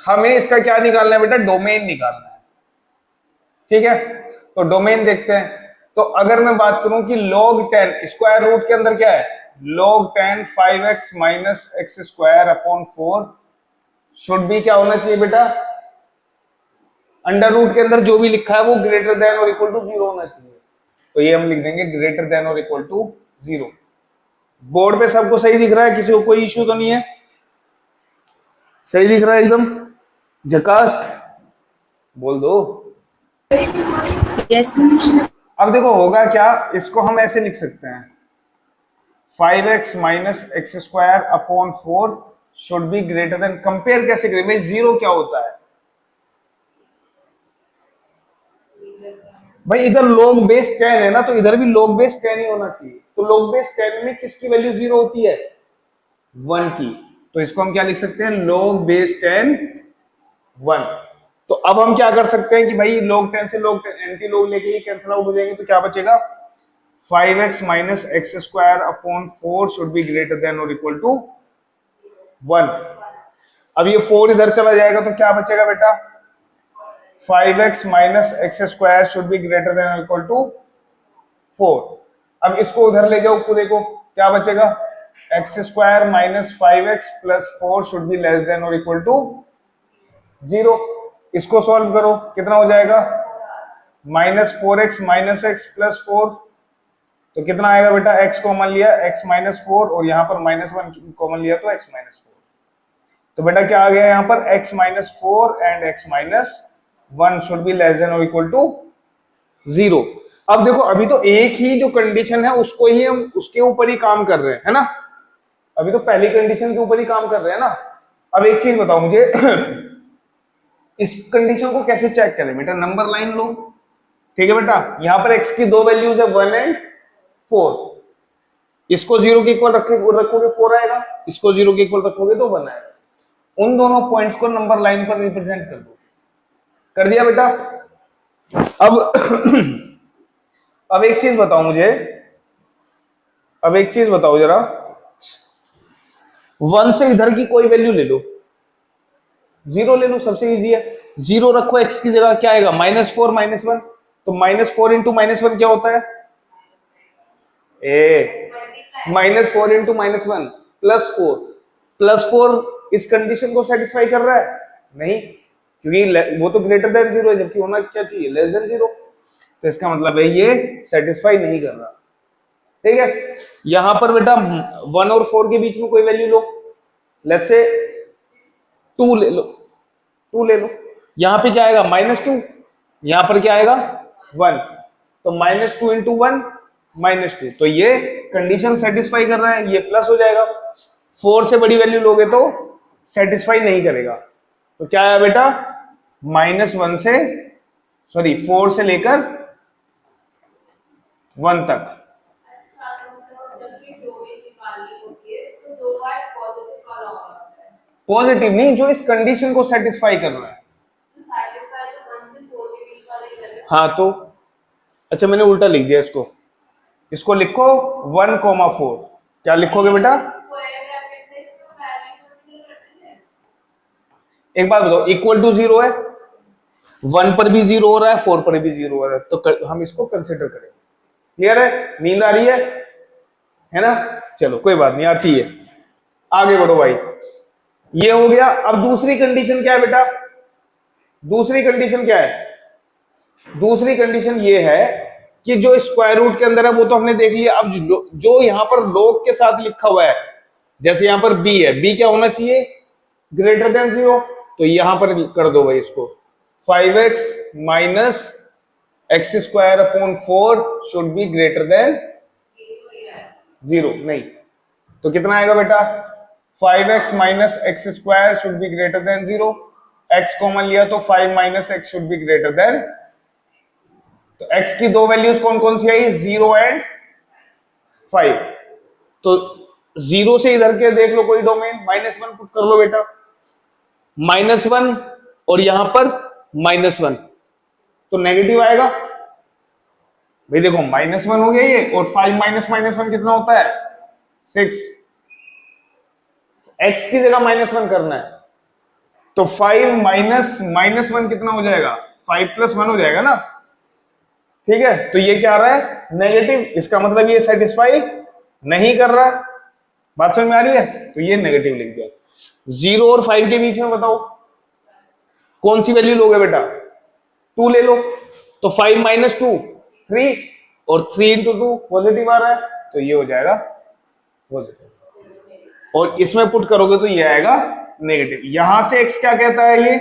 हमें इसका क्या निकालना है बेटा, डोमेन निकालना है। ठीक है, तो डोमेन देखते हैं। तो अगर मैं बात करूं कि log 10 स्क्वायर रूट के अंदर क्या है, log 10 5x minus x square upon 4 should भी क्या होना चाहिए बेटा, अंडर रूट के अंदर जो भी लिखा है वो ग्रेटर देन और इक्वल टू 0 होना चाहिए। तो ये हम लिख देंगे ग्रेटर देन और इक्वल टू 0। बोर्ड पे सबको सही दिख रहा है, किसी को कोई इश्यू तो नहीं है, सही दिख रहा है एकदम झकास, बोल दो यस। अब देखो होगा क्या, इसको हम ऐसे लिख सकते हैं 5x minus x square upon 4 should be greater then, compare कैसे करें भाई, जीरो क्या होता है भाई, इधर log बेस 10 है ना, तो इधर भी log बेस 10 ही होना चाहिए। तो log बेस 10 में किसकी वैल्यू 0 होती है, 1 की। तो इसको हम क्या लिख सकते हैं, log बेस 10 1। तो अब हम क्या कर सकते हैं कि भाई log 10 से log 10 एंटी log लेके ही कैंसिल आउट हो जाएंगे, तो क्या बचेगा 5x minus x square upon 4 should be greater then और इक्वल टू 1। अब ये 4 इधर चला जाएगा तो क्या बचेगा बेटा, 5x minus x square should be greater then और इक्वल टू 4। अब इसको उधर ले जाओ पूरे को, क्या बचेगा, x square minus 5x plus 4 should be less than और इक्वल टू 0। इसको सॉल्व करो, कितना हो जाएगा, minus 4x minus x plus 4, तो कितना आएगा बेटा, x कॉमन लिया x माइनस 4 और यहाँ पर माइनस 1 कॉमन लिया तो x माइनस 4। तो बेटा क्या आ गया यहाँ पर, x minus 4 and x minus 1 should be less than और इक्वल टू 0। अब देखो अभी तो एक ही जो कंडीशन है उसको ही हम उसके ऊपर ही काम कर रहे हैं, है ना, अभी तो पहली कंडीशन के ऊपर ही काम कर रहे हैं ना। अब एक चीज बताओ मुझे इस कंडीशन को कैसे चेक करें बेटा, नंबर लाइन लो, ठीक है बेटा, यहां पर x की दो वैल्यूज है 1 एंड 4, इसको 0 के इक्वल रखोगे 4 आएगा, इसको 0 के इक्वल रखोगे तो 1 आएगा। उन दोनों पॉइंट्स को नंबर लाइन पर रिप्रेजेंट कर दो, कर दिया बेटा। अब अब एक चीज बताओ मुझे, अब एक चीज बताओ जरा, 1 से इधर की कोई वैल्यू ले लो, 0 ले लो, सबसे इजी है, 0 रखो x की जगह, क्या आएगा, -4 -1, तो -4 इंटू -1 क्या होता है, ए -4 इंटू -1 +4, +4 इस कंडीशन को सेटिस्फाई कर रहा है, नहीं, क्योंकि वो तो ग्रेटर देन 0 है, जबकि होना क्या चाहिए, लेस देन 0। तो इसका मतलब है ये सेटिस्फाई नहीं कर रहा, ठीक है। यहां पर बेटा 1 और 4 के बीच में कोई वैल्यू लो, लेट्स से 2 ले लो, 2 ले लो, यहां पे क्या आएगा -2, यहां पर क्या आएगा 1, तो -2 इंटू 1 -2, तो ये कंडीशन सेटिस्फाई कर रहा है, ये प्लस हो जाएगा। 4 से बड़ी वैल्यू लोगे तो सेटिस्फाई नहीं करेगा, तो क्या आया बेटा, -1 से सॉरी 4 से लेकर 1 तक। पॉजिटिव नहीं, जो इस कंडीशन को सेटिस्फाई कर रहा है, हाँ तो अच्छा मैंने उल्टा लिख दिया इसको, इसको लिखो 1,4, क्या लिखोगे बेटा, एक बात बताओ, इक्वल टू 0 है, 1 पर भी 0 हो रहा है, 4 पर भी 0 हो रहा है, तो हम इसको कंसिडर करेंगे। क्लियर है, नींद आ रही है ना, चलो कोई बात नहीं, आती है, आगे बढ़ो भाई। ये हो गया। अब दूसरी कंडीशन क्या है बेटा, दूसरी कंडीशन क्या है, दूसरी कंडीशन ये है कि जो स्क्वायर रूट के अंदर है वो तो हमने देख लिया, अब जो यहां पर log के साथ लिखा हुआ है, जैसे यहां पर b है, b क्या होना चाहिए, ग्रेटर देन 0, तो यहां पर कर दो भाई इसको 5x minus x square upon 4 should be greater than 0, नहीं, तो कितना आएगा बेटा, 5x minus x square should be greater than 0, x common लिया तो 5 minus x should be greater then, तो x की दो वैल्यूज कौन कौन सी आई, 0 एंड 5, तो 0 से इधर के देख लो कोई डोमेन, -1 पुट कर लो बेटा, -1 और यहां पर -1, तो नेगेटिव आएगा भाई, देखो -1 हो गया ये, और 5 माइनस -1 कितना होता है 6, x की जगह -1 करना है, तो 5 माइनस माइनस 1 कितना हो जाएगा, 5 प्लस 1 हो जाएगा ना, ठीक है। तो ये क्या आ रहा है, नेगेटिव, इसका मतलब ये सेटिस्फाई नहीं कर रहा। बात समझ में आ रही है, तो ये नेगेटिव लिख दिया। 0 और 5 के बीच में बताओ कौन सी वैल्यू लोगे बेटा, 2 ले लो। तो 5 माइनस 2 3, और 3 इंटू 2 पॉजिटिव आ रहा है, तो ये हो जाएगा पॉजिटिव। और इसमें पुट करोगे तो ये आएगा नेगेटिव। यहां से x क्या कहता है, ये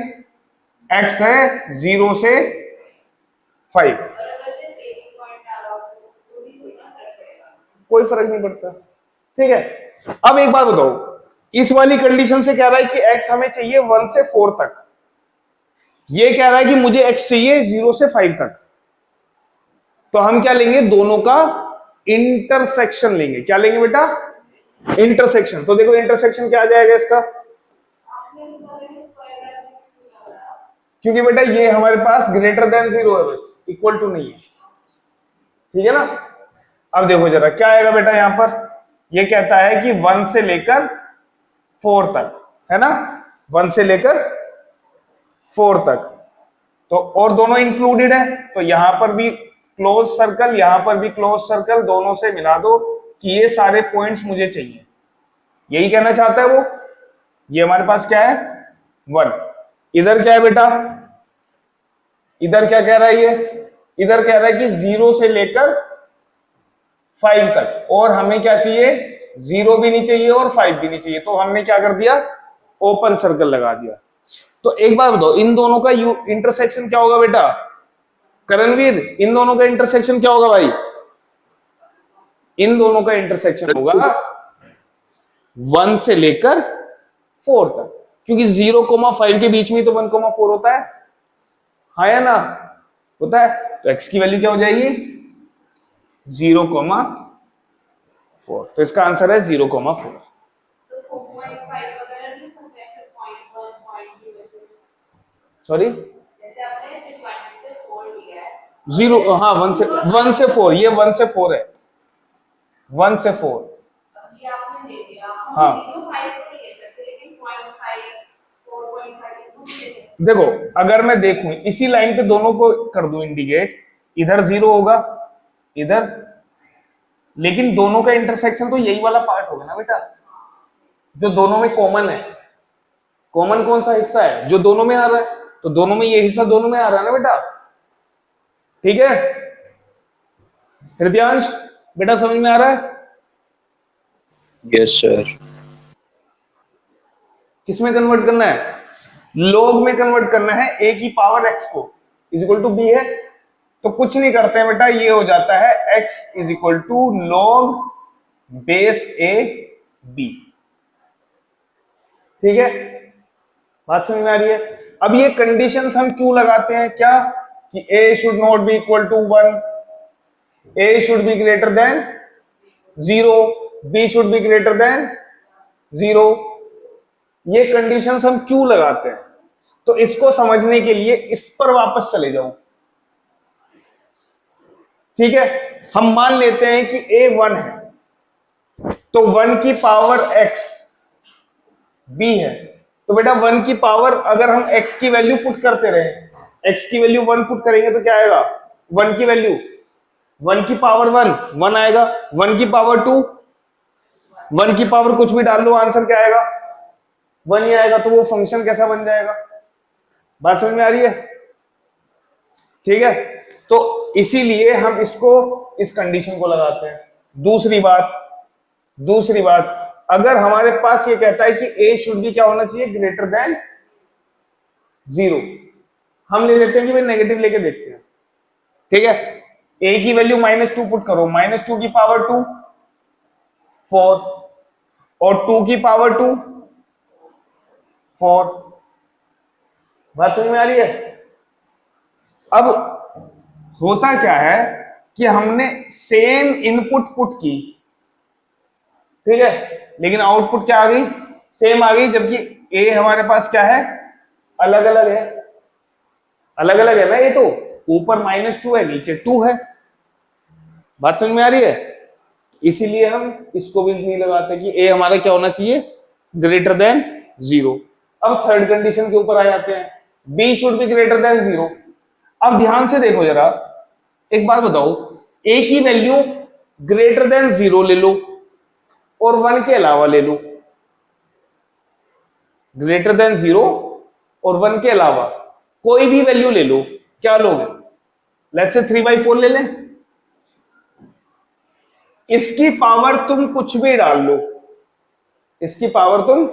x है 0 से 5, कोई फर्क नहीं पड़ता, ठीक है। अब एक बात बताओ, इस वाली कंडीशन से कह रहा है कि x हमें चाहिए 1 से 4 तक, ये कह रहा है कि मुझे x चाहिए 0 से 5 तक। तो हम क्या लेंगे, दोनों का इंटरसेक्शन लेंगे। क्या लेंगे बेटा, इंटरसेक्शन। तो देखो इंटरसेक्शन क्या आ जाएगा इसका, क्योंकि बेटा ये हमारे पास ग्रेटर देन 0 है, बस इक्वल टू नहीं है, ठीक है ना। अब देखो जरा क्या आएगा बेटा, यहां पर ये कहता है कि 1 से लेकर 4 तक, है ना, 1 से लेकर 4 तक। तो और दोनों इंक्लूडेड है, तो यहां पर भी क्लोज सर्कल, यहां पर भी क्लोज सर्कल, दोनों से मिला दो कि ये सारे पॉइंट्स मुझे चाहिए, यही कहना चाहता है वो। ये हमारे पास क्या है 1, इधर क्या है बेटा, इधर क्या कह रहा है ये, इधर कह रहा है कि 0 से लेकर 5 तक, और हमें क्या चाहिए, 0 भी नहीं चाहिए और 5 भी नहीं चाहिए। तो हमने क्या कर दिया, ओपन सर्कल लगा दिया। तो एक बात बताओ, इन दोनों का इंटरसेक्शन क्या होगा बेटा, करणवीर, इन दोनों का इंटरसेक्शन क्या होगा भाई, इन दोनों का इंटरसेक्शन होगा 1 से लेकर 4 तक, क्योंकि 0,5 के बीच में तो 1,4 होता है, हाँ या ना, होता है। तो x की वैल्यू क्या हो जाएगी, 0,4। तो इसका आंसर है 0,4। सॉरी, 0, हाँ 1 से 4, ये 1 से 4 है, 1 से 4, हाँ। देखो अगर मैं देखूं इसी लाइन पे दोनों को कर दूं इंडिकेट, इधर 0 होगा इधर, लेकिन दोनों का इंटरसेक्शन तो यही वाला पार्ट होगा ना बेटा, जो दोनों में कॉमन है। कॉमन कौन सा हिस्सा है, जो दोनों में आ रहा है, तो दोनों में ये हिस्सा दोनों में आ रहा है ना बेटा, ठीक है। हृदयांश बेटा समझ में आ रहा है, यस सर। किसमें कन्वर्ट करना है, लॉग में कन्वर्ट करना है, a की पावर x को इज इक्वल टू b है। तो कुछ नहीं करते हैं बेटा, ये हो जाता है x is equal to log base a b, ठीक है। बात समझ में आ रही है। अब ये कंडीशंस हम क्यों लगाते हैं, क्या कि a should not be equal to 1, a should be greater than 0, b should be greater than 0। ये कंडीशंस हम क्यों लगाते हैं, तो इसको समझने के लिए इस पर वापस चले जाओ, ठीक है। हम मान लेते हैं कि a 1 है, तो 1 की पावर x b है। तो बेटा 1 की पावर, अगर हम x की वैल्यू पुट करते रहे, x की वैल्यू 1 पुट करेंगे तो क्या आएगा, 1 की वैल्यू 1 की पावर 1 आएगा, 1 की पावर 2, 1 की पावर कुछ भी डाल लो, आंसर क्या आएगा 1 ही आएगा। तो वो फंक्शन कैसा बन जाएगा, बात समझ में आ रही है, ठीक है। तो इसीलिए हम इसको, इस कंडीशन को लगाते हैं। दूसरी बात, अगर हमारे पास ये कहता है कि a शुड भी क्या होना चाहिए, ग्रेटर देन 0, हम ले लेते हैं कि भाई नेगेटिव लेके देखते हैं, ठीक है। a की वैल्यू -2 पुट करो, -2 की पावर 2 4, और 2 की पावर 2 4। बात समझ में आ रही है। अब होता क्या है कि हमने सेम इनपुट पुट की, ठीक है, लेकिन आउटपुट क्या आ गई, सेम आ गई, जबकि ए हमारे पास क्या है, अलग अलग है, अलग अलग है ना, ये तो ऊपर -2 है, नीचे 2 है। बात समझ में आ रही है। इसीलिए हम इसको भी नहीं लगाते कि ए हमारा क्या होना चाहिए, ग्रेटर देन 0। अब थर्ड कंडीशन के ऊपर आ जाते हैं, B should be greater than 0। अब ध्यान से देखो जरा, एक बात बताओ, ए की वैल्यू ग्रेटर देन 0 ले लो और 1 के अलावा ले लो, ग्रेटर देन 0 और 1 के अलावा कोई भी वैल्यू ले लो, क्या लोगे? लेट्स से 3/4 ले लें। इसकी पावर तुम कुछ भी डाल लो, इसकी पावर तुम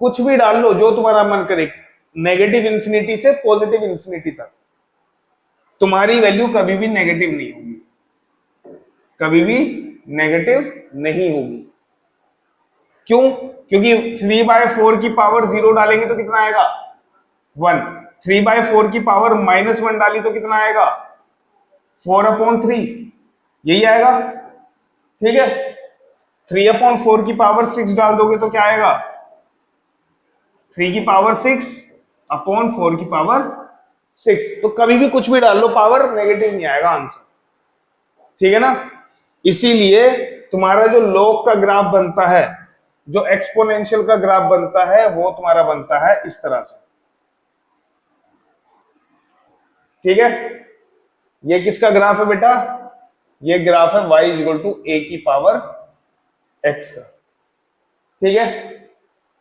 कुछ भी डाल लो जो तुम्हारा मन करे, नेगेटिव इंफिनिटी से पॉजिटिव इंफिनिटी तक, तुम्हारी वैल्यू कभी भी नेगेटिव नहीं होगी, कभी भी नेगेटिव नहीं होगी। क्यों? क्योंकि 3/4 की पावर 0 डालेंगे तो कितना आएगा? 1। 3/4 की पावर -1 डाली तो कितना आएगा? 4/3, यही आएगा। ठीक है, 3/4 की पावर 6 डाल दोगे तो क्या आएगा? 3 की पावर 6/4 की पावर 6। तो कभी भी कुछ भी डाल लो, पावर नेगेटिव नहीं आएगा आंसर। ठीक है ना? इसीलिए तुम्हारा जो लॉग का ग्राफ बनता है, जो एक्सपोनेंशियल का ग्राफ बनता है, वो तुम्हारा बनता है इस तरह से। ठीक है, ये किसका ग्राफ है बेटा? ये ग्राफ है y = a की पावर x का। ठीक है,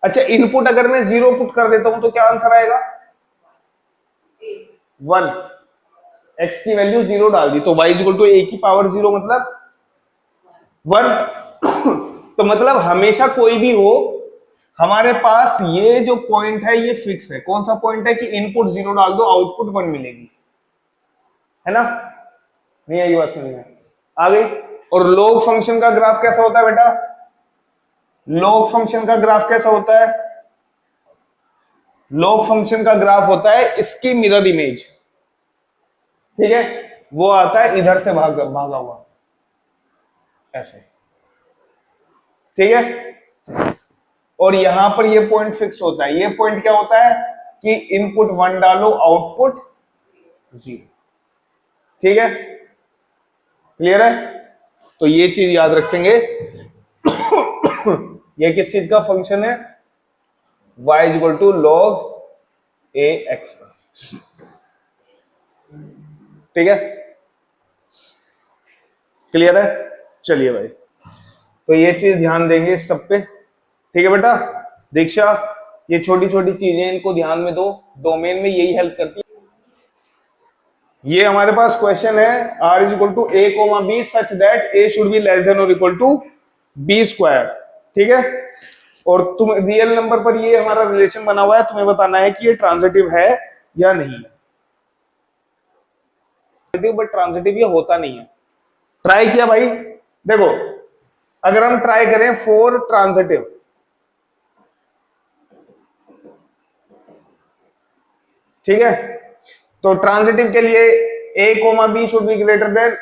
अच्छा इनपुट अगर मैं 0 पुट कर देता हूं तो क्या आंसर आएगा? 1। x की वैल्यू 0 डाल दी तो y = a की पावर 0 मतलब 1। तो मतलब हमेशा कोई भी हो, हमारे पास ये जो पॉइंट है ये फिक्स है। कौन सा पॉइंट है? कि इनपुट 0 डाल दो, आउटपुट 1 मिलेगी, है ना? नहीं आई बात समझ में? आ गई। और लॉग फंक्शन का ग्राफ कैसा होता है बेटा? लॉग फंक्शन का ग्राफ कैसा होता है? लॉग फंक्शन का ग्राफ होता है इसकी मिरर इमेज। ठीक है, वो आता है इधर से भागा हुआ ऐसे। ठीक है, और यहां पर ये पॉइंट फिक्स होता है। ये पॉइंट क्या होता है? कि इनपुट 1 डालो, आउटपुट 0। ठीक है, क्लियर है? तो ये चीज याद रखेंगे। ये किस चीज का फंक्शन है? y = log ax। ठीक है, क्लियर है? चलिए भाई, तो ये चीज ध्यान देंगे इस सब पे। ठीक है बेटा, दीक्षा ये छोटी छोटी चीजें इनको ध्यान में दो, डोमेन में यही हेल्प करती है। ये हमारे पास क्वेश्चन है, r = a, b such that a should be less than और इक्वल टू b स्क्वायर। ठीक है, और तुम रियल नंबर पर ये हमारा रिलेशन बना हुआ है, तुम्हें बताना है कि ये ट्रांजिटिव है या नहीं है। बट ट्रांजिटिव ये होता नहीं है। ट्राई किया भाई, देखो अगर हम ट्राई करें फॉर ट्रांजिटिव, ठीक है, तो ट्रांजिटिव के लिए a, b should be greater then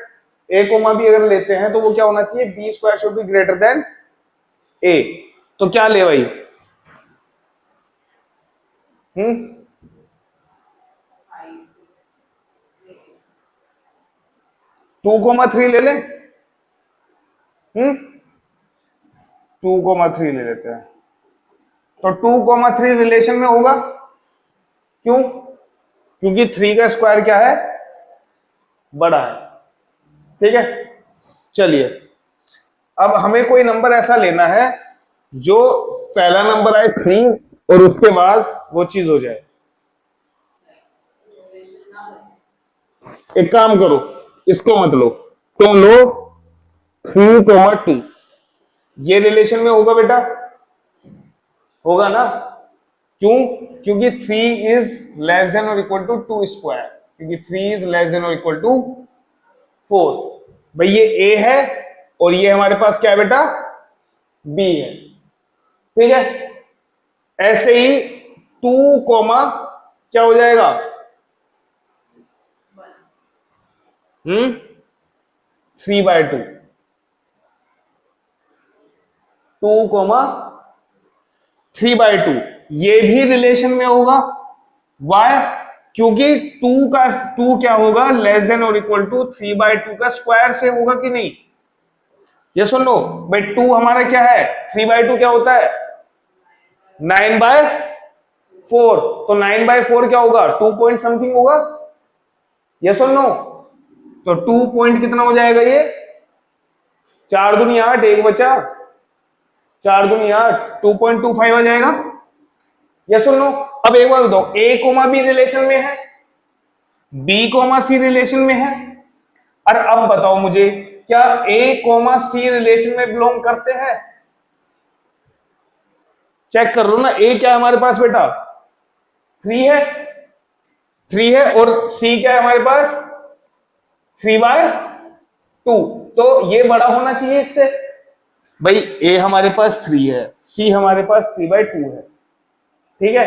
a, b अगर लेते हैं तो वो क्या होना चाहिए? b square should be greater then a। तो क्या ले भाई? 2,3 ले लें। 2,3 ले लेते हैं। तो 2,3 रिलेशन में होगा। क्यों? क्योंकि 3 का स्क्वायर क्या है? बड़ा है। ठीक है, चलिए अब हमें कोई नंबर ऐसा लेना है जो पहला नंबर आए 3 और उसके बाद वो चीज हो जाए। एक काम करो, इसको मत लो, तुम लो 3,2। ये रिलेशन में होगा बेटा? होगा ना? क्यों? क्योंकि 3 इज लेस देन और इक्वल टू 2 स्क्वायर, क्योंकि 3 इज लेस देन और इक्वल टू 4। भाई ये a है और ये हमारे पास क्या है बेटा? b है। ठीक है, ऐसे ही 2, क्या हो जाएगा? 3/2। 2,3/2 ये भी रिलेशन में होगा। वाई? क्योंकि 2 क्या होगा? लेस देन और इक्वल टू 3/2 का स्क्वायर से होगा कि नहीं? ये सुन लो भाई, 2 हमारा क्या है? 3/2 क्या होता है? 9/2। 4, तो 9/4 क्या होगा, 2 पॉइंट समथिंग होगा, यस और नो? तो 2 पॉइंट कितना हो जाएगा ये, 4 दूनी 8, एक बचा, 4 दूनी 8, 2.25 आ जाएगा, यस और नो? अब एक बार बताओ, ए कोमा बी रिलेशन में है, बी कोमा सी रिलेशन में है, और अब बताओ मुझे क्या ए कोमा सी रिलेशन में बिलोंग करते हैं? चेक कर लो ना, ए क्या है हमारे पास बेटा, 3 है, 3 है, और सी क्या है हमारे पास, 3/2, तो ये बड़ा होना चाहिए इससे। भाई ए हमारे पास 3 है, सी हमारे पास 3/2 है, ठीक है,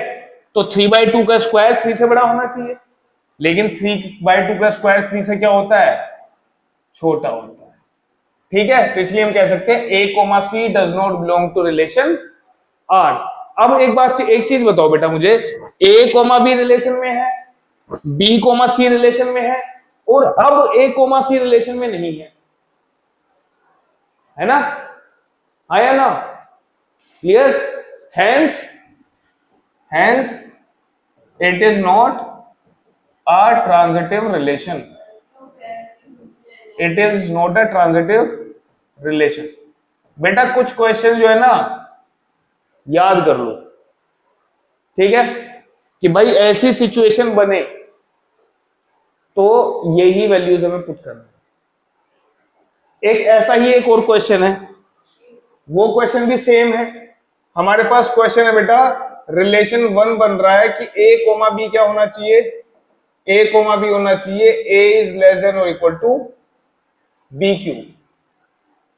तो 3/2 का स्क्वायर 3 से बड़ा होना चाहिए, लेकिन 3/2 का स्क्वायर 3 से क्या होता है, छोटा होता है, ठीक है, तो इसलिए हम कह सकते हैं a comma c does not belong to relation R. अब एक चीज बताओ बेटा मुझे, ए कोमा बी रिलेशन में है, बी कोमा सी रिलेशन में है, और अब ए कोमा सी रिलेशन में नहीं है ना, आया ना, clear? Hence it is not a transitive relation, it is not a transitive relation. बेटा कुछ क्वेश्चन जो है ना याद कर लो, ठीक है, कि भाई ऐसी सिचुएशन बने तो यही वैल्यूज हमें पुट करना है। एक ऐसा ही एक और क्वेश्चन है, वो क्वेश्चन भी सेम है, हमारे पास क्वेश्चन है बेटा, रिलेशन 1 बन रहा है कि ए कोमा बी क्या होना चाहिए, ए कोमा बी होना चाहिए ए इज लेस देन और इक्वल टू बी क्यू,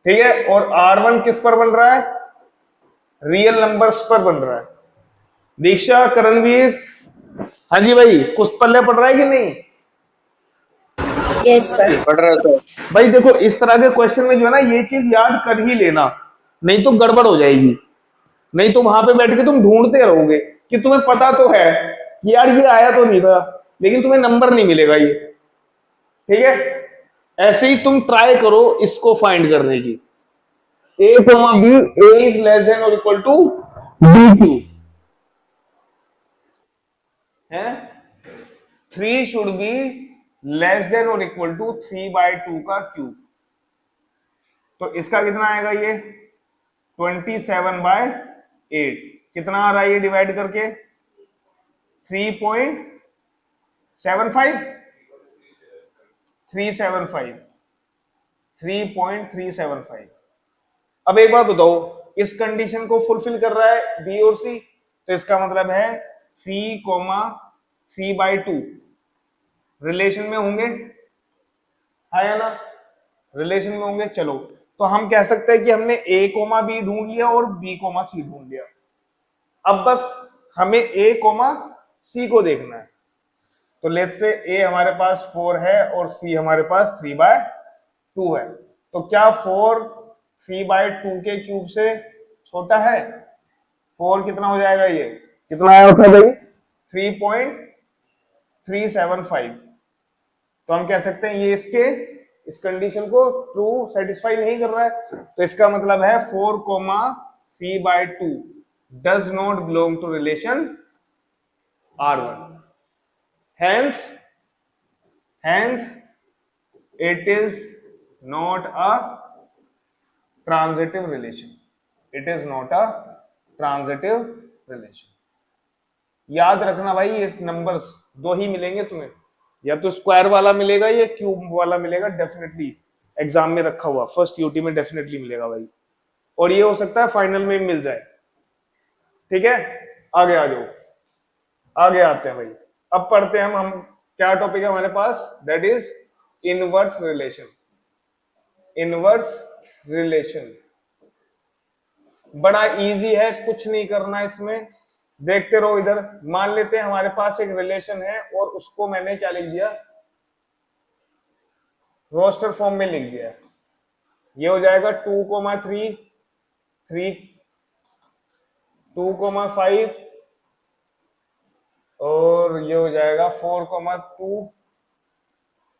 ठीक है, और R1 किस पर बन रहा है, रियल नंबर्स पर बन रहा है। दीक्षा, करणवीर, हाँ जी भाई, कुछ पल्ले पड़ रहा है कि नहीं? Yes sir. पढ़ रहा था। भाई देखो, इस तरह के क्वेश्चन में जो है ना ये चीज याद कर ही लेना, नहीं तो गड़बड़ हो जाएगी, नहीं तो वहां पे बैठ के तुम ढूंढते रहोगे कि तुम्हें पता तो है कि यार ये आया तो नहीं था, लेकिन तुम्हें नंबर नहीं मिलेगा ये, ठीक है? ऐसे ही तुम ट्राई करो इसको फाइंड करने की, a comma b, a is less than और इक्वल टू बी क्यू है, 3 शुड बी लेस देन और इक्वल टू 3/2 का क्यूब, तो इसका कितना आएगा ये 27/8, कितना आ रहा है ये डिवाइड करके 3.75, 3.375। अब एक बात बताओ, इस कंडीशन को फुलफिल कर रहा है बी और सी, तो इसका मतलब है 3,3/2 रिलेशन में होंगे, है या ना, रिलेशन में होंगे। चलो, तो हम कह सकते हैं कि हमने ए कोमा बी ढूंढ लिया और बी कोमा सी ढूंढ लिया, अब बस हमें ए कोमा सी को देखना है। तो लेट्स से ए हमारे पास 4 है और सी हमारे पास 3/2 है, तो क्या 4 3/2 के क्यूब से छोटा है? 4 कितना हो जाएगा, ये कितना आया होता भाई 3.375, तो हम कह सकते हैं ये इस कंडीशन को ट्रू सेटिस्फाई नहीं कर रहा है, तो इसका मतलब है 4,3/2 does not belong to relation R1, hence it is not a transitive relation, it is not a transitive relation। याद रखना भाई, ये नंबर्स दो ही मिलेंगे तुम्हें, या तो स्क्वायर वाला मिलेगा या क्यूब वाला मिलेगा, डेफिनेटली एग्जाम में रखा हुआ फर्स्ट यूटी में डेफिनेटली मिलेगा भाई, और ये हो सकता है फाइनल में मिल जाए, ठीक है? आगे आ जाओ, आगे आते हैं भाई, अब पढ़ते हैं हम क्या टॉपिक है हमारे पास, that is inverse relation. Inverse relation बड़ा इजी है, कुछ नहीं करना इसमें, देखते रहो इधर। मान लेते हैं हमारे पास एक रिलेशन है और उसको मैंने क्या लिख दिया, रोस्टर फॉर्म में लिख दिया, ये हो जाएगा 2,3 2,5 और ये हो जाएगा 4,2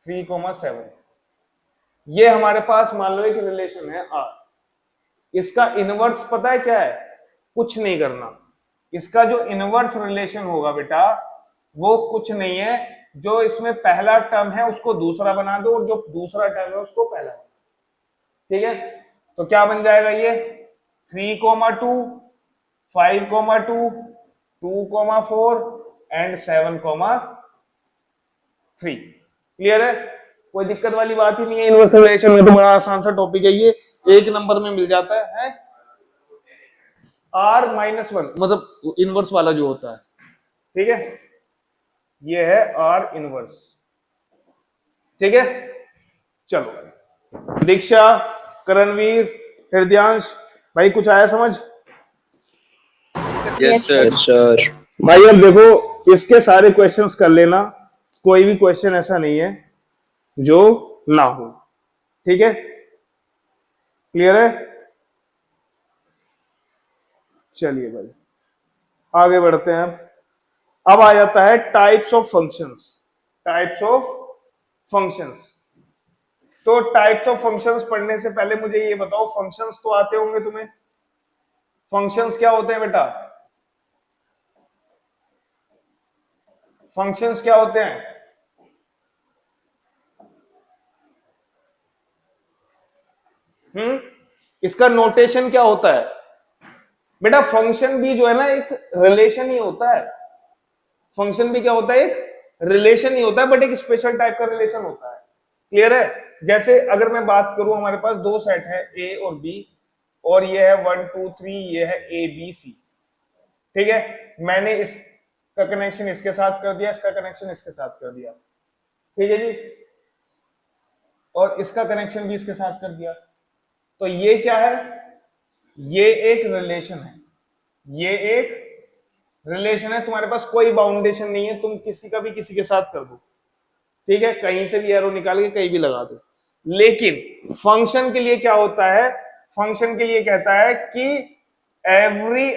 3,7। ये हमारे पास मान लो एक रिलेशन है R, इसका इनवर्स पता है क्या है, कुछ नहीं करना, इसका जो इनवर्स रिलेशन होगा बेटा वो कुछ नहीं है, जो इसमें पहला टर्म है उसको दूसरा बना दो और जो दूसरा टर्म है उसको पहला। ठीक है, तो क्या बन जाएगा ये 3,2, 5,2, 2,4 एंड 7,3। क्लियर है, कोई दिक्कत वाली बात ही नहीं है। इनवर्स रिलेशन में तो बड़ा आसान सा टॉपिक है ये, एक नंबर में मिल जाता है। R-1 मतलब इनवर्स वाला जो होता है। ठीक है, ये है R इनवर्स। ठीक है, चलो दीक्षा, करणवीर, हृदयांश, भाई कुछ आया समझ? Yes, sir. भाई अब देखो इसके सारे क्वेश्चंस कर लेना, कोई भी क्वेश्चन ऐसा नहीं है जो ना हो। ठीक है, क्लियर है? चलिए भाई आगे बढ़ते हैं। अब आ जाता है types of functions. Types of functions, तो टाइप्स ऑफ फंक्शंस पढ़ने से पहले मुझे ये बताओ, फंक्शंस तो आते होंगे तुम्हें। फंक्शंस क्या होते हैं बेटा? फंक्शंस क्या होते हैं? इसका नोटेशन क्या होता है बेटा? फंक्शन भी जो है ना एक रिलेशन ही होता है। फंक्शन भी क्या होता है? एक रिलेशन ही होता है, बट एक स्पेशल टाइप का रिलेशन होता है। क्लियर है? जैसे अगर मैं बात करूं, हमारे पास दो सेट है ए और बी, और ये है 1 2 3, ये है ए बी सी। ठीक है, मैंने इसका कनेक्शन इसके साथ कर दिया, इसका कनेक्शन इसके साथ कर दिया। ठीक है जी, और इसका कनेक्शन भी इसके साथ कर दिया। तो ये क्या है? ये एक रिलेशन है। ये एक रिलेशन है, तुम्हारे पास कोई बाउंडेशन नहीं है, तुम किसी का भी किसी के साथ कर दो। ठीक है, कहीं से भी एरो निकाल के कहीं भी लगा दो। लेकिन फंक्शन के लिए क्या होता है? फंक्शन के लिए कहता है कि every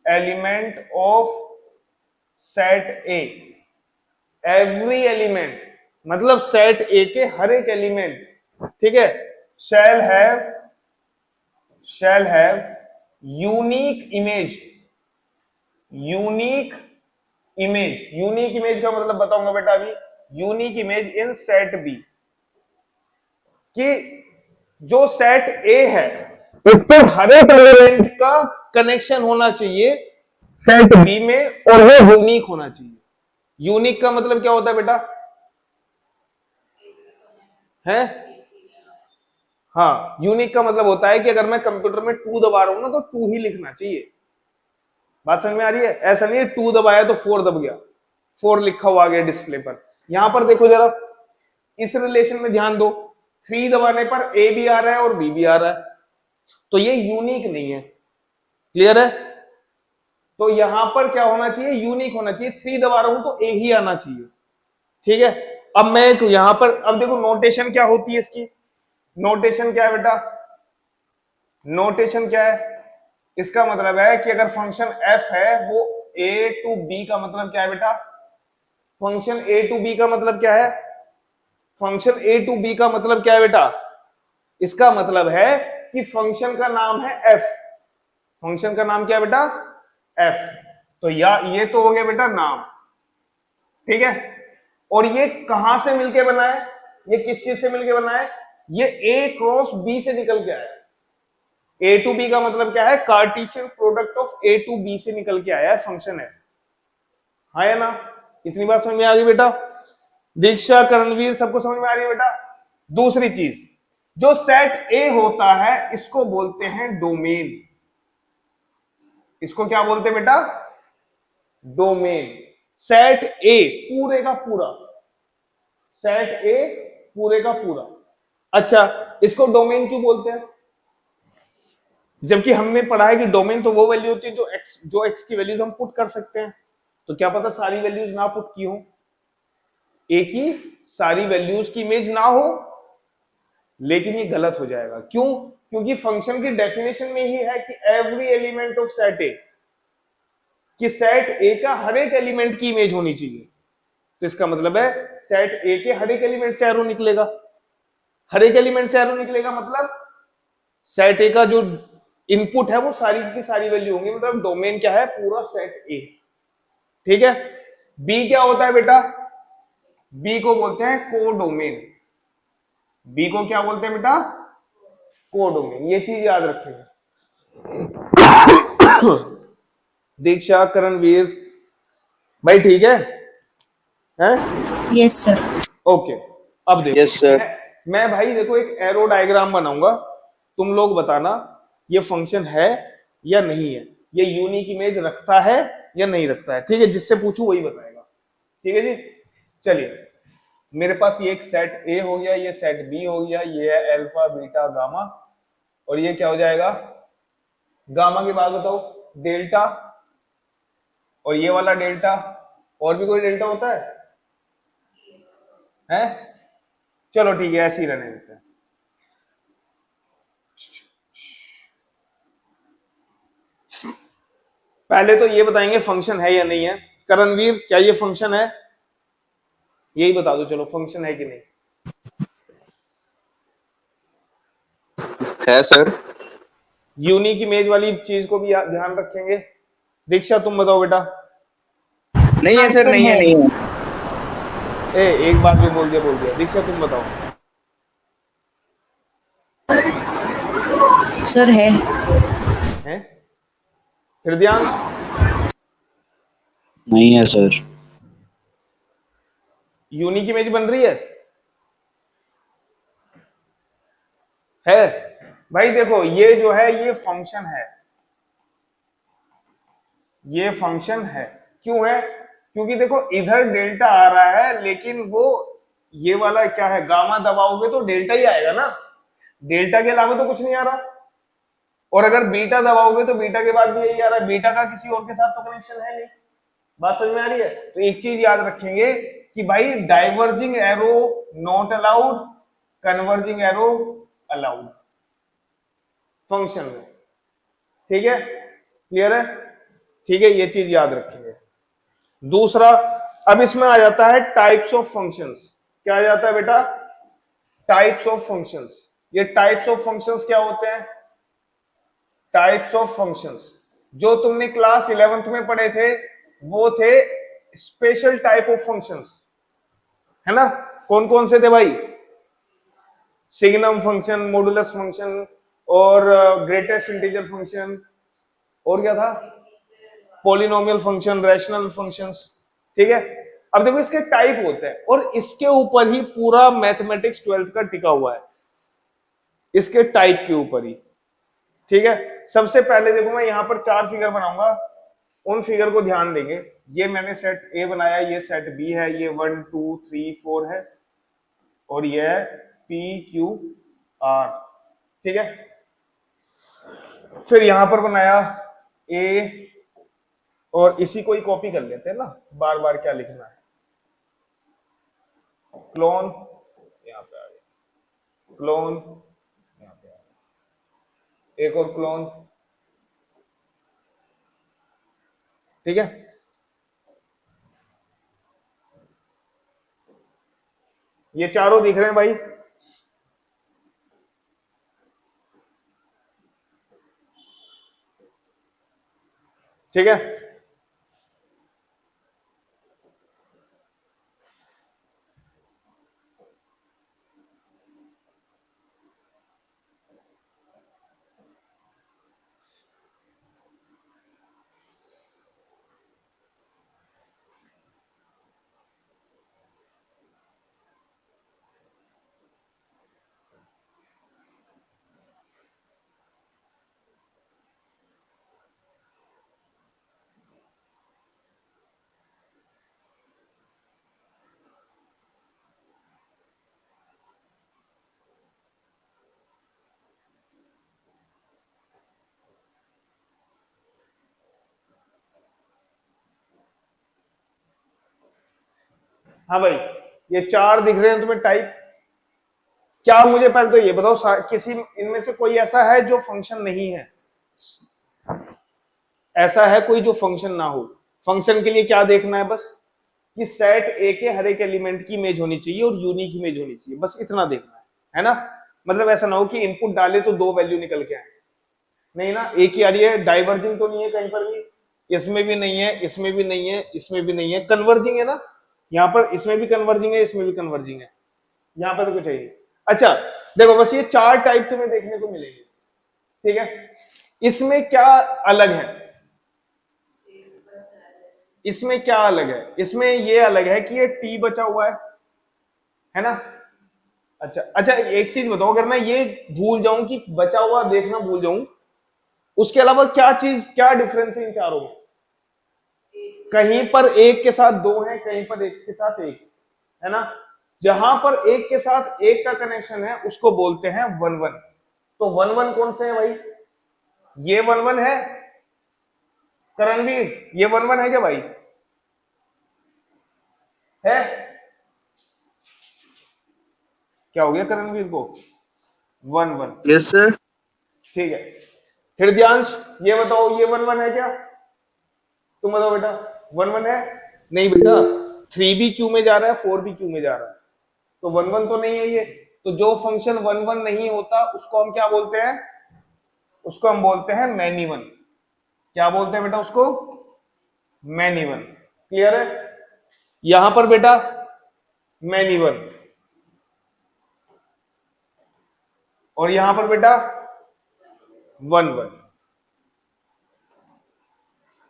element of set A, every element मतलब सेट ए के हर एक एलिमेंट, ठीक है, shall have unique image. Unique image का मतलब बताऊंगा बेटा अभी। Unique image in set B, कि जो सेट ए है उस पर हर एक एलिमेंट का कनेक्शन होना चाहिए सेट बी में, और वो यूनिक होना चाहिए। यूनिक का मतलब क्या होता है बेटा? है? हाँ, यूनिक का मतलब होता है कि अगर मैं कंप्यूटर में 2 दबा रहा हूं ना तो 2 ही लिखना चाहिए। बात समझ में आ रही है? ऐसा नहीं है 2 दबाया तो 4 दब गया, 4 लिखा हुआ आ गया डिस्प्ले पर। यहां पर देखो जरा, इस रिलेशन में ध्यान दो, 3 दबाने पर ए भी आ रहा है और बी भी आ रहा है, तो ये यूनिक नहीं है। क्लियर है? तो यहां पर क्या होना चाहिए? यूनिक होना चाहिए। 3 दबा रहा हूं तो ए ही आना चाहिए। ठीक है, अब मैं यहां पर, अब देखो नोटेशन क्या होती है इसकी। नोटेशन क्या है बेटा? नोटेशन क्या है? इसका मतलब है कि अगर फंक्शन f है वो a टू b का मतलब क्या है बेटा? फंक्शन a टू b का मतलब क्या है? फंक्शन a टू b का मतलब क्या है बेटा? इसका मतलब है कि फंक्शन का नाम है f। फंक्शन का नाम क्या है बेटा? f। तो ये तो हो गया बेटा नाम। ठीक है, और ये कहां से मिलके बना है? ये किस चीज से मिलके बना है? ये a क्रॉस b से निकल के आया है। ए टू बी का मतलब क्या है? Cartesian product of A to B से निकल के आया है फंक्शन एफ। हाँ या ना? इतनी बात समझ में आ गई बेटा? दीक्षा, करणवीर, सबको समझ में आ रही है बेटा? दूसरी चीज, जो सेट ए होता है इसको बोलते हैं डोमेन। इसको क्या बोलते हैं बेटा? डोमेन। सेट ए पूरे का पूरा, सेट ए पूरे का पूरा। अच्छा, इसको डोमेन क्यों बोलते हैं? जबकि हमने पढ़ा है कि डोमेन तो वो वैल्यू होती है जो एक्स की वैल्यूज हम पुट कर सकते हैं। तो क्या पता सारी वैल्यूज ना पुट की हो, एक ही सारी वैल्यूज की इमेज ना हो, लेकिन ये गलत हो जाएगा। क्यों? क्योंकि फंक्शन की डेफिनेशन में ही है कि एवरी एलिमेंट ऑफ सेट ए, कि सेट ए का हर एक एलिमेंट की इमेज होनी चाहिए। तो इसका मतलब है सेट ए के हर एक एलिमेंट से एरो निकलेगा। हर एक एलिमेंट से एरो निकलेगा मतलब सेट ए का जो इनपुट है वो सारी की सारी वैल्यू होंगी, मतलब डोमेन क्या है, पूरा सेट ए। ठीक है। बी क्या होता है बेटा, बी को बोलते हैं कोडोमेन। बी को क्या बोलते हैं बेटा, कोडोमेन। ये चीज याद रखेंगे। दीक्षा, करणवीर भाई ठीक है, हैं? Yes sir. ओके। अब देखो यस सर। मैं भाई देखो एक एरो डायग्राम बनाऊंगा, तुम लोग बताना ये फंक्शन है या नहीं है, ये यूनिक इमेज रखता है या नहीं रखता है। ठीक है, जिससे पूछू वही बताएगा। ठीक है जी। चलिए, मेरे पास ये एक सेट ए हो गया, ये सेट बी हो गया, ये है अल्फा बीटा गामा, और ये क्या हो जाएगा, गामा के बाद बताओ डेल्टा, और ये वाला डेल्टा। और भी कोई डेल्टा होता है? हैं? चलो ठीक है, ऐसे ही रहने देते हैं। पहले तो ये बताएंगे फंक्शन है या नहीं है। करणवीर, क्या ये फंक्शन है? यही बता दो, चलो फंक्शन है कि नहीं है सर। यूनिक इमेज वाली चीज को भी ध्यान रखेंगे। दीक्षा तुम बताओ बेटा। नहीं है सर, नहीं है, नहीं है। एक बार भी बोल दिया। दीक्षा तुम बताओ। सर है। हैं? हृदयांश? नहीं है सर। यूनिक इमेज बन रही है भाई देखो, ये जो है ये फंक्शन है, ये फंक्शन है। क्यों है? क्योंकि देखो इधर डेल्टा आ रहा है, लेकिन वो ये वाला क्या है, गामा दबाओगे तो डेल्टा ही आएगा ना, डेल्टा के अलावा तो कुछ नहीं आ रहा। और अगर बीटा दबाओगे तो बीटा के बाद भी यही आ रहा है, बीटा का किसी और के साथ तो कनेक्शन है नहीं। बात समझ में आ रही है? तो एक चीज याद रखेंगे कि भाई diverging arrow not allowed, converging arrow allowed function में। ठीक है, क्लियर है? ठीक है, ये चीज याद रखेंगे। दूसरा, अब इसमें आ जाता है टाइप्स ऑफ फंक्शंस। क्या आ जाता है बेटा? Types of functions. ये टाइप्स ऑफ फंक्शंस क्या होते हैं? टाइप्स ऑफ फंक्शंस जो तुमने क्लास 11th में पढ़े थे वो थे स्पेशल टाइप ऑफ फंक्शंस, है ना? कौन कौन से थे भाई? सिग्नम फंक्शन, मॉडुलस फंक्शन, और ग्रेटेस्ट इंटीजर फंक्शन, और क्या था? Polynomial function, rational functions. ठीक है। अब देखो इसके टाइप होते हैं, और इसके ऊपर ही पूरा मैथमेटिक्स 12th का टिका हुआ है, इसके टाइप के ऊपर ही। ठीक है। सबसे पहले देखो मैं यहां पर 4 फिगर बनाऊंगा, उन फिगर को ध्यान देंगे। ये मैंने सेट ए बनाया, ये सेट बी है, ये 1 2 3 4 है, और ये है पी क्यू आर। ठीक है। फिर यहां पर बनाया ए, और इसी को ही कॉपी कर लेते हैं ना, बार बार क्या लिखना है। क्लोन यहां पे आ गया, क्लोन यहां पे आ गया, एक और क्लोन। ठीक है। ये चारों दिख रहे हैं भाई? ठीक है। हाँ भाई, ये 4 दिख रहे हैं तुम्हें टाइप। क्या, मुझे पहले तो ये बताओ, किसी इनमें से कोई ऐसा है जो फंक्शन नहीं है? ऐसा है कोई जो फंक्शन ना हो? फंक्शन के लिए क्या देखना है? बस कि सेट ए के हर एक एलिमेंट की इमेज होनी चाहिए और यूनिक इमेज होनी चाहिए, बस इतना देखना है ना? मतलब ऐसा ना हो कि इनपुट डाले तो 2 वैल्यू निकल के आए, नहीं ना, एक ही आ रही है, डाइवर्जिंग तो नहीं है कहीं पर भी, इसमें भी नहीं है, इसमें भी नहीं है, इसमें भी नहीं है, कन्वर्जिंग है ना, यहाँ पर इसमें भी कन्वर्जिंग है, इसमें भी कन्वर्जिंग है, यहाँ पर तो कुछ है ही नहीं। अच्छा देखो, बस ये चार टाइप तुम्हें देखने को मिलेंगे, ठीक है। इसमें क्या अलग है, इसमें क्या अलग है, इसमें ये अलग है कि ये टी बचा हुआ है ना। अच्छा अच्छा, एक चीज बताओ, अगर मैं ये भूल जाऊं कि बचा हुआ देखना भूल जाऊं, उसके अलावा क्या चीज, क्या डिफरेंस है इन चारों में? कहीं पर एक के साथ दो है, कहीं पर एक के साथ एक है ना। जहां पर एक के साथ एक का कनेक्शन है उसको बोलते हैं वन वन। तो वन वन कौन से है भाई? ये वन वन है करणवीर, ये वन वन है क्या भाई? है? क्या हो गया करणवीर को? One one. Yes sir. ठीक है, हृदयांश ये बताओ, ये वन वन है क्या? तुम बताओ बेटा, वन वन है? नहीं बेटा, थ्री भी क्यू में जा रहा है, फोर भी क्यू में जा रहा है, तो वन वन तो नहीं है ये। तो जो फंक्शन वन वन नहीं होता उसको हम क्या बोलते हैं? उसको हम बोलते हैं मैनी वन। क्या बोलते हैं बेटा उसको? Many one. क्लियर है? यहां पर बेटा मैनी वन, और यहां पर बेटा वन वन।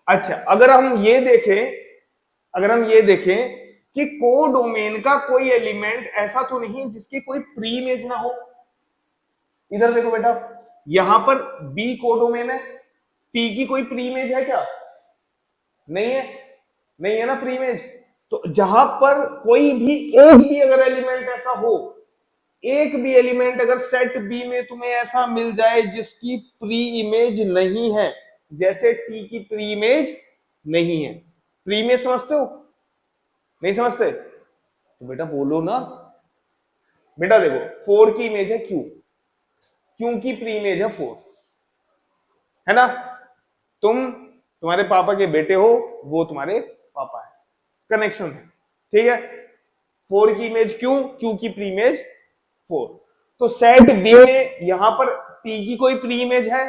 अच्छा, अगर हम ये देखें, अगर हम ये देखें कि कोडोमेन का कोई एलिमेंट ऐसा तो नहीं जिसकी कोई प्री इमेज ना हो। इधर देखो बेटा, यहां पर बी कोडोमेन है, टी की कोई प्री इमेज है क्या? नहीं है, नहीं है ना प्री इमेज। तो जहां पर कोई भी एक भी अगर एलिमेंट ऐसा हो, एक भी एलिमेंट अगर सेट बी में तुम्हें ऐसा मिल जाए जिसकी प्री इमेज नहीं है, जैसे टी की प्री इमेज नहीं है, प्री इमेज समझते हो? नहीं समझते? तो बेटा बोलो ना। बेटा देखो, फोर की इमेज है क्यू, क्यू की प्री इमेज है फोर, है ना। तुम्हारे पापा के बेटे हो, वो तुम्हारे पापा है, कनेक्शन है, ठीक है। फोर की इमेज क्यू, क्यू की प्री इमेज फोर। तो सेट बी में यहां पर टी की कोई प्री इमेज है?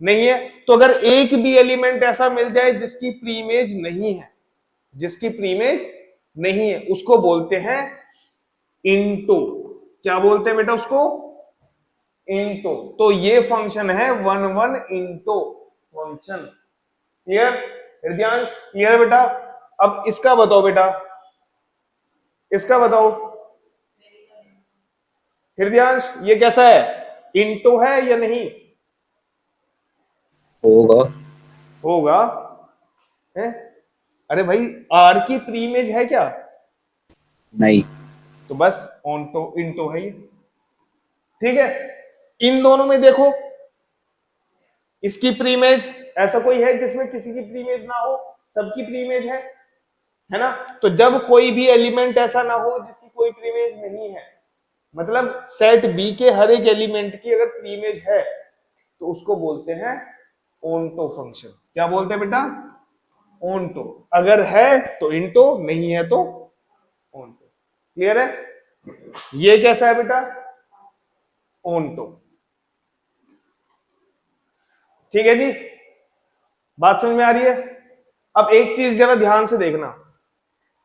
नहीं है। तो अगर एक भी एलिमेंट ऐसा मिल जाए जिसकी प्री इमेज नहीं है, जिसकी प्री इमेज नहीं है, उसको बोलते हैं इंटो। क्या बोलते हैं बेटा उसको? इंटो। तो ये फंक्शन है one one into function. Clear Hridayansh? Clear बेटा? अब इसका बताओ बेटा, इसका बताओ हृदयांश, ये कैसा है? इंटो है या नहीं? होगा। होगा है? अरे भाई, आर की प्री इमेज है क्या? नहीं। तो बस ऑनटो इंटो है ये, ठीक है। इन दोनों में देखो, इसकी प्री इमेज, ऐसा कोई है जिसमें किसी की प्री इमेज ना हो? सबकी प्री इमेज है ना। तो जब कोई भी एलिमेंट ऐसा ना हो जिसकी कोई प्री इमेज नहीं है, मतलब सेट बी के हर एक एलिमेंट की अगर प्री इमेज है, तो उसको बोलते हैं ओंटो फंक्शन। क्या बोलते हैं बेटा? ओंटो। अगर है तो इंटो, नहीं है तो ओंटो। क्लियर है? ये कैसा है बेटा? ओंटो। ठीक है जी, बात समझ में आ रही है? अब एक चीज जरा ध्यान से देखना,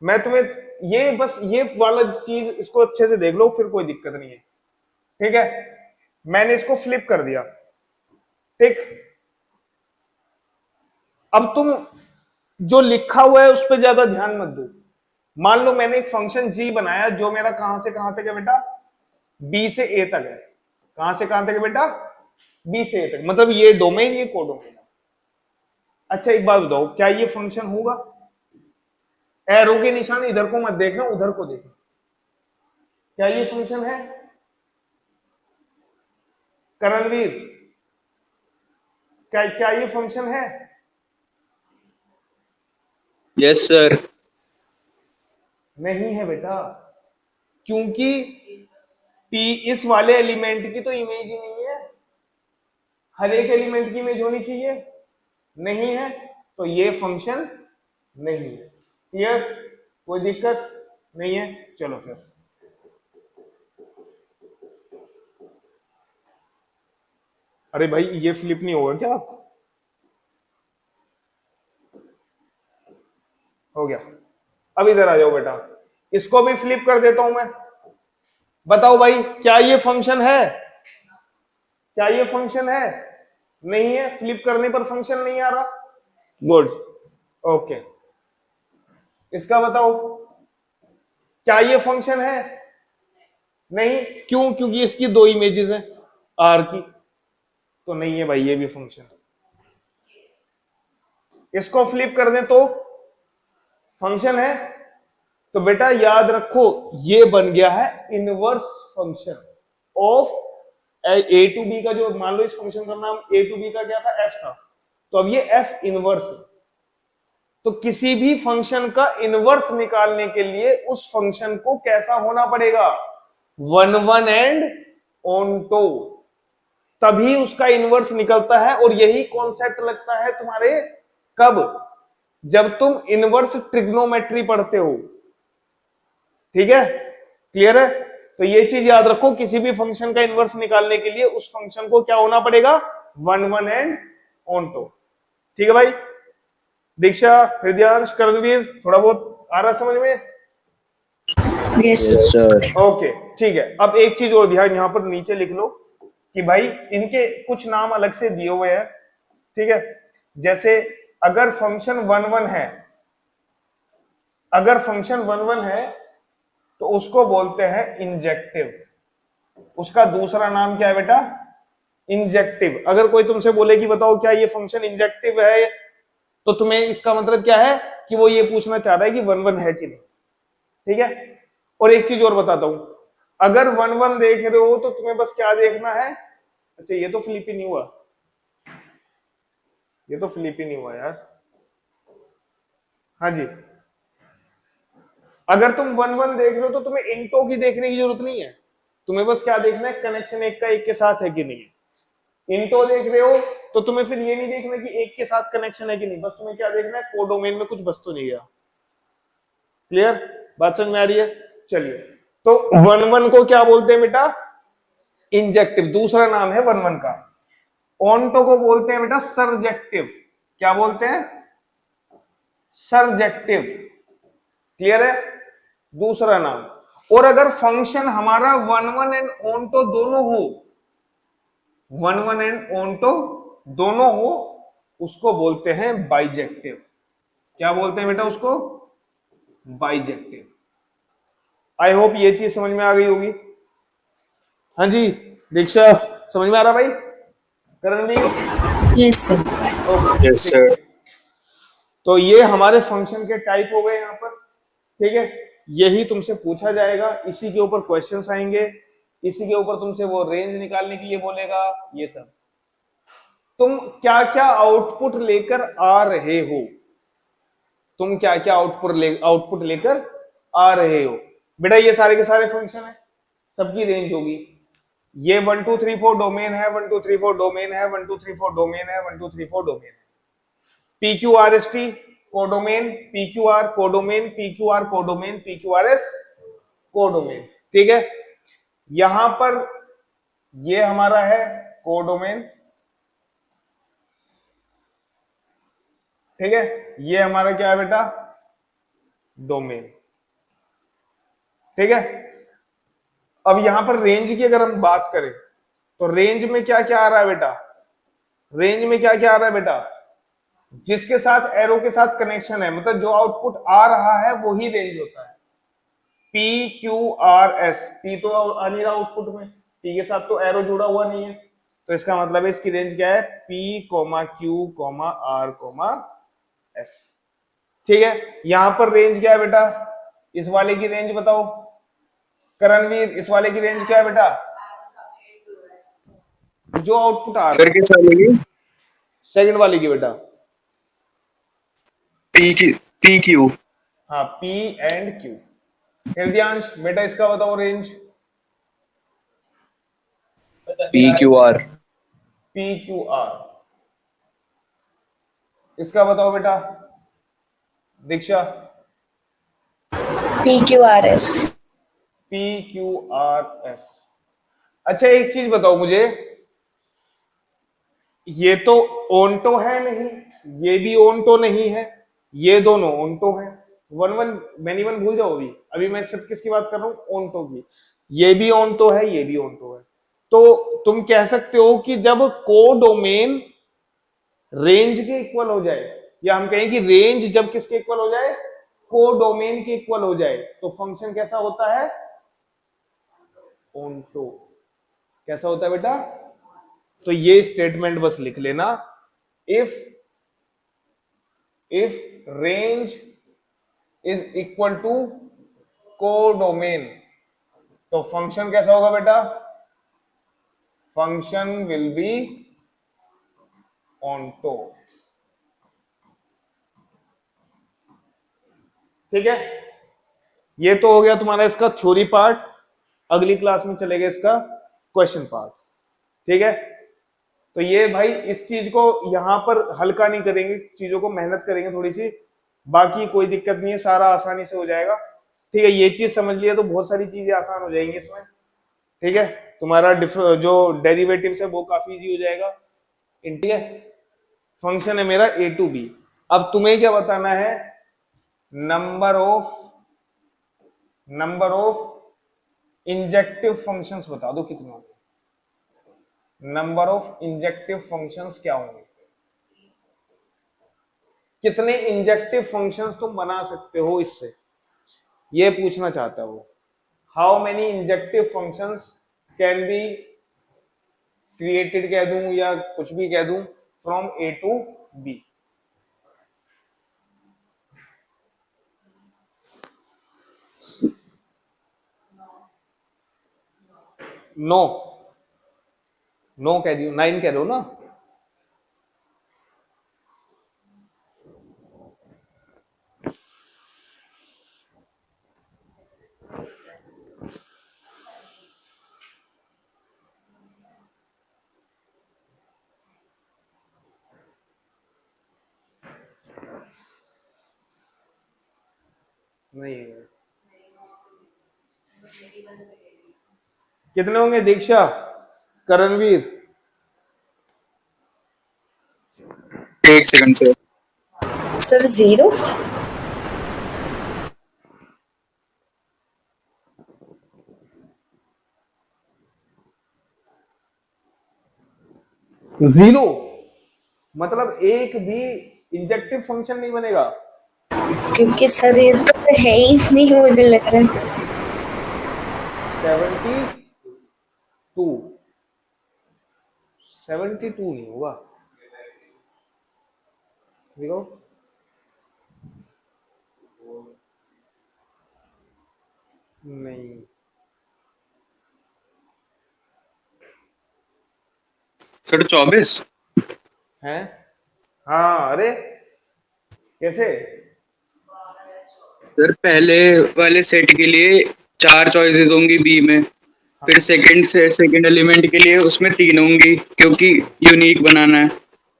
मैं तुम्हें ये बस ये वाला चीज इसको अच्छे से देख लो, फिर कोई दिक्कत नहीं है, ठीक है। मैंने इसको फ्लिप कर दिया, ठीक। अब तुम जो लिखा हुआ है उस पर ज्यादा ध्यान मत दो। मान लो मैंने एक फंक्शन जी बनाया जो मेरा कहां से कहां तक है बेटा? बी से ए तक है। कहां से कहां तक है बेटा? बी से ए तक, मतलब ये डोमेन, ये कोडोमेन है। अच्छा एक बात बताओ, क्या ये फंक्शन होगा? एरो के निशान इधर को मत देखना, उधर को देखना। क्या ये फंक्शन है करणवीर? क्या क्या ये फंक्शन है? Yes sir. नहीं है बेटा, क्योंकि टी इस वाले एलिमेंट की तो इमेज ही नहीं है। हर एक एलिमेंट की इमेज होनी चाहिए, नहीं है, तो ये फंक्शन नहीं है। क्लियर? कोई दिक्कत नहीं है? चलो फिर अरे भाई ये फ्लिप नहीं होगा क्या? हो गया। अब इधर आ जाओ बेटा, इसको भी फ्लिप कर देता हूं मैं। बताओ भाई क्या ये फंक्शन है? क्या ये फंक्शन है? नहीं है, फ्लिप करने पर फंक्शन नहीं आ रहा। Good, okay. इसका बताओ क्या ये फंक्शन है? नहीं, क्यों? क्योंकि इसकी दो इमेजेस हैं आर की, तो नहीं है भाई ये भी फंक्शन। इसको फ्लिप कर दें तो फंक्शन है। तो बेटा याद रखो ये बन गया है inverse function of A to B का। जो मान लो इस फंक्शन का नाम ए टू बी का क्या था? एफ था। तो अब ये एफ इनवर्स है। तो किसी भी फंक्शन का इनवर्स निकालने के लिए उस फंक्शन को कैसा होना पड़ेगा? वन वन एंड ऑनटो, तभी उसका इनवर्स निकलता है। और यही कॉन्सेप्ट लगता है तुम्हारे कब? जब तुम इनवर्स ट्रिग्नोमेट्री पढ़ते हो। ठीक है, क्लियर है? तो ये चीज याद रखो, किसी भी फंक्शन का इनवर्स निकालने के लिए उस फंक्शन को क्या होना पड़ेगा? One one and onto. ठीक है भाई? दीक्षा, हृदयांश, कर्णवीर, थोड़ा बहुत आ रहा समझ में? Yes sir. ओके, ठीक है। अब एक चीज और ध्यान यहां पर नीचे लिख लो कि भाई इनके कुछ नाम अलग से दिए हुए हैं। ठीक है, जैसे अगर फंक्शन वन वन है, अगर फंक्शन वन वन है तो उसको बोलते हैं इंजेक्टिव। उसका दूसरा नाम क्या है बेटा? इंजेक्टिव। अगर कोई तुमसे बोले कि बताओ क्या ये फंक्शन इंजेक्टिव है, तो तुम्हें इसका मतलब क्या है कि वो ये पूछना चाह रहा है कि वन वन है कि नहीं। ठीक है, और एक चीज और बताता हूं, अगर वन वन देख रहे हो तो तुम्हें बस क्या देखना है? अच्छा ये तो फ्लिप ही नहीं हुआ, ये तो फ्लिप ही नहीं हुआ यार। हाँ जी, अगर तुम वन वन देख रहे हो तो तुम्हें इंटो की देखने की जरूरत नहीं है। तुम्हें बस क्या देखना है? कनेक्शन एक का एक के साथ है कि नहीं है। इंटो देख रहे हो तो तुम्हें फिर ये नहीं देखना कि एक के साथ कनेक्शन है कि नहीं, बस तुम्हें क्या देखना है? कोडोमेन में कुछ बस तो नहीं गया। क्लियर? बात समझ में आ रही है? चलिए, तो वन वन को क्या बोलते हैं बेटा? इंजेक्टिव, दूसरा नाम है वन वन का। ऑन्टो को बोलते हैं बेटा सरजेक्टिव। क्या बोलते हैं? सरजेक्टिव। क्लियर है? दूसरा नाम। और अगर फंक्शन हमारा वन वन एंड ऑन्टो दोनों हो, वन वन एंड ऑन्टो दोनों हो, उसको बोलते हैं बाइजेक्टिव। क्या बोलते हैं बेटा उसको? बाइजेक्टिव। आई होप ये चीज समझ में आ गई होगी। हाँ जी दीक्षा, समझ में आ रहा भाई? Karanveer? Yes sir. Okay, yes sir. तो ये हमारे फंक्शन के टाइप हो गए यहाँ पर। ठीक है, यही तुमसे पूछा जाएगा, इसी के ऊपर क्वेश्चंस आएंगे, इसी के ऊपर तुमसे वो रेंज निकालने के लिए बोलेगा। ये सब तुम क्या क्या आउटपुट लेकर आ रहे हो, तुम क्या क्या आउटपुट लेकर आ रहे हो बेटा? ये सारे के सारे फंक्शन है, सबकी रेंज होगी। ये 1 2 3 4 डोमेन है, 1 2 3 4 डोमेन है, 1 2 3 4 डोमेन है, 1 2 3 4 डोमेन है। PQRST codomain, PQR codomain, PQR codomain, PQRS codomain. ठीक है, यहां पर ये हमारा है कोडोमेन। ठीक है, ये हमारा क्या है बेटा? डोमेन। ठीक है, अब यहां पर रेंज की अगर हम बात करें तो रेंज में क्या क्या आ रहा है बेटा? रेंज में क्या क्या आ रहा है बेटा? जिसके साथ एरो के साथ कनेक्शन है, मतलब जो आउटपुट आ रहा है वही रेंज होता है। PQRS, टी तो आ नहीं रहा आउटपुट में, टी के साथ तो एरो जुड़ा हुआ नहीं है, तो इसका मतलब है इसकी रेंज क्या है? P, Q, R, S। ठीक है, यहां पर रेंज क्या है बेटा? इस वाले की रेंज बताओ करणवीर, इस वाले की रेंज क्या है बेटा? जो आउटपुट आ रहा सर है किस वाले की? सेकंड वाले की बेटा। P Q. हाँ, P एंड Q। हृदयांश बेटा इसका बताओ रेंज। PQR। PQR। इसका बताओ बेटा दीक्षा। PQRS। PQRS। अच्छा एक चीज बताओ मुझे, ये तो ओंटो है नहीं, ये भी ओंटो नहीं है, ये दोनों ओंटो है। वन वन मैनी वन भूल जाओ। अभी अभी मैं सिर्फ किसकी बात कर रहा हूं, ओंटो की। ये भी ओंटो है, ये भी ओंटो है। तो तुम कह सकते हो कि जब कोडोमेन रेंज के इक्वल हो जाए, या हम कहें कि रेंज जब किसके इक्वल हो जाए, कोडोमेन के इक्वल हो जाए, तो फंक्शन कैसा होता है, ओंटो। कैसा होता है बेटा, तो ये स्टेटमेंट बस लिख लेना, if range is equal to codomain, तो फंक्शन कैसा होगा बेटा, फंक्शन विल बी ओंटो। ठीक है, ये तो हो गया तुम्हारा इसका थ्योरी पार्ट। अगली क्लास में चलेगा इसका क्वेश्चन पार्ट। ठीक है, तो ये भाई इस चीज को यहां पर हल्का नहीं करेंगे, चीजों को मेहनत करेंगे थोड़ी सी, बाकी कोई दिक्कत नहीं है, सारा आसानी से हो जाएगा। ठीक है, ये चीज समझ लिया तो बहुत सारी चीजें आसान हो जाएंगी इसमें। ठीक है, तुम्हारा जो डेरिवेटिव है वो काफी इजी हो जाएगा। ठीक है, फंक्शन है मेरा ए टू बी। अब तुम्हें क्या बताना है, नंबर ऑफ इंजेक्टिव फंक्शंस बता दो कितने होंगे। नंबर ऑफ इंजेक्टिव फंक्शंस क्या होंगे, कितने इंजेक्टिव फंक्शंस तुम बना सकते हो इससे, ये पूछना चाहता है वो। How many injective functions can be created कह दूं या कुछ भी कह दूं from A to B. No no कह दियो, 9 कह रहे हो ना। नहीं, कितने होंगे दीक्षा, करणवीर? एक सेकंड से। सर 0। जीरो मतलब एक भी इंजेक्टिव फंक्शन नहीं बनेगा, क्योंकि सर ये तो है ही नहीं, मुझे लग रहा है। 72 नहीं होगा, देखो नहीं, सर 24। है हाँ, अरे कैसे, सर पहले वाले सेट के लिए 4 चॉइसेस होंगी बी में, फिर सेकंड एलिमेंट के लिए उसमें 3 होंगी क्योंकि यूनिक बनाना है,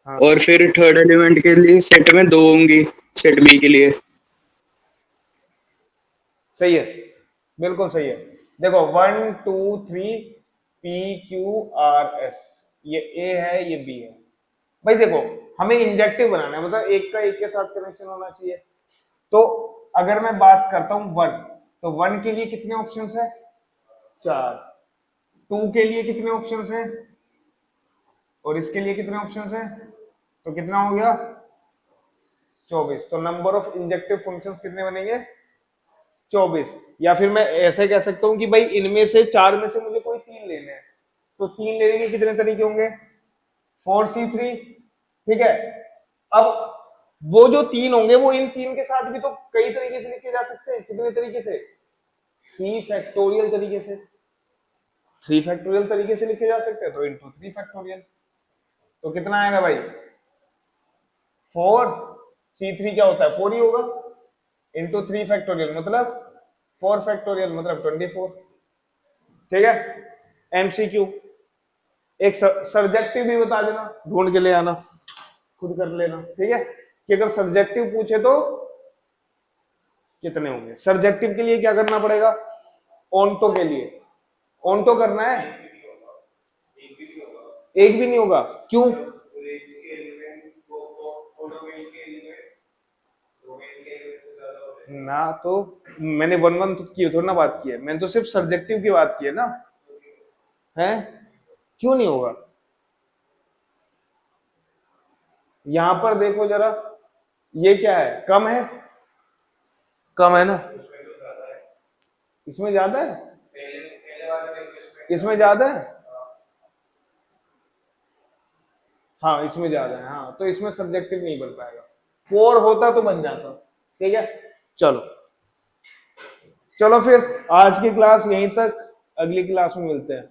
हाँ और फिर थर्ड एलिमेंट के लिए सेट में 2 होंगी सेट बी के लिए। सही है, बिल्कुल सही है। देखो 1 2 3 पी क्यू आर एस, ये ए है ये बी है। भाई देखो हमें इंजेक्टिव बनाना है, मतलब एक का एक के साथ कनेक्शन होना चाहिए। तो अगर मैं बात करता हूं 1, तो 1 के लिए कितने ऑप्शंस है, 4। 2 के लिए कितने ऑप्शंस हैं, और इसके लिए कितने ऑप्शंस हैं, तो कितना हो गया 24। तो नंबर ऑफ इंजेक्टिव फंक्शंस कितने बनेंगे, 24। या फिर मैं ऐसे कह सकता हूं कि भाई इनमें से 4 में से मुझे कोई 3 लेने हैं, तो 3 लेने के कितने तरीके होंगे, 4C3। ठीक है, अब वो जो 3 होंगे वो इन 3 के साथ भी तो कई तरीके से लिखे जा सकते हैं। कितने तरीके से, 3 फैक्टोरियल तरीके से, 3 फैक्टोरियल तरीके से लिखे जा सकते हैं, तो इंटू 3 फैक्टोरियल। तो कितना आएगा भाई, 4C3 क्या होता है, 4 ही होगा, इंटू 3 फैक्टोरियल मतलब 4 फैक्टोरियल मतलब 24। ठीक है, एमसीक्यू। एक सब्जेक्टिव भी बता देना, ढूंढ के ले आना, खुद कर लेना। ठीक है, कि अगर सब्जेक्टिव पूछे तो कितने होंगे। सब्जेक्टिव के लिए क्या करना पड़ेगा, ऑन्टो के लिए ऑन्टो करना है, एक भी नहीं होगा, क्यों, ना तो मैंने 1-1 की थोड़ी ना बात की है, मैंने तो सिर्फ सब्जेक्टिव की बात की है ना, है क्यों नहीं होगा? यहां पर देखो जरा, ये क्या है, कम है, कम है ना, इसमें ज्यादा है, इसमें ज्यादा है, हाँ इसमें ज्यादा है, हाँ तो इसमें सब्जेक्टिव नहीं बन पाएगा, 4 होता तो बन जाता, ठीक है। चलो चलो फिर आज की क्लास यहीं तक, अगली क्लास में मिलते हैं।